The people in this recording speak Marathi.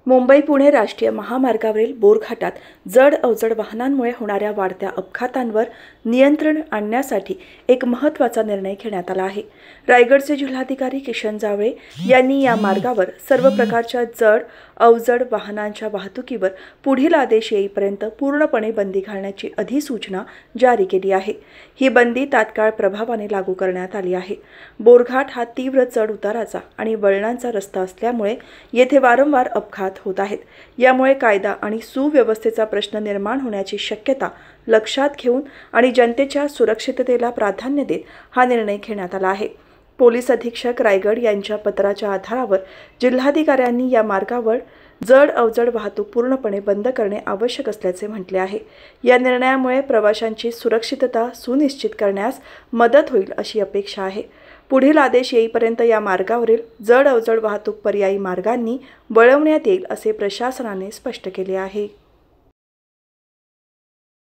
मुंबई-पुणे राष्ट्रीय महामार्गावरील बोरघाटात जड अवजड वाहनांमुळे होणाऱ्या वाढत्या अपघातांवर नियंत्रण आणण्यासाठी एक महत्त्वाचा निर्णय घेण्यात आला आहे। रायगडचे जिल्हाधिकारी किशन जावळे यांनी या मार्गावर सर्व प्रकारच्या जड अवजड वाहनांच्या वाहतुकीवर पुढील आदेश येईपर्यंत पूर्णपणे बंदी घालण्याची अधिसूचना जारी केली आहे। ही बंदी तात्काळ प्रभावाने लागू करण्यात आली आहे। बोरघाट हा तीव्र चढ उताराचा आणि वळणांचा रस्ता असल्यामुळे येथे वारंवार अपघात होत आहेत। यामुळे कायदा आणि सुव्यवस्थेचा प्रश्न निर्माण होण्याची शक्यता लक्षात घेऊन आणि जनतेच्या सुरक्षिततेला प्राधान्य देत हा निर्णय घेण्यात आला आहे। पोलीस अधीक्षक रायगड यांच्या पत्राच्या आधारावर जिल्हाधिकाऱ्यांनी या मार्गावर जड अवजड वाहतूक पूर्णपणे बंद करणे आवश्यक असल्याचे म्हटले आहे। या निर्णयामुळे प्रवाशांची सुरक्षितता सुनिश्चित करण्यास मदत होईल अशी अपेक्षा आहे। पुढील आदेश येईपर्यंत या मार्गावरील जड अवजड वाहतूक पर्यायी मार्गांनी वळवण्यात येईल असे प्रशासनाने स्पष्ट केले आहे।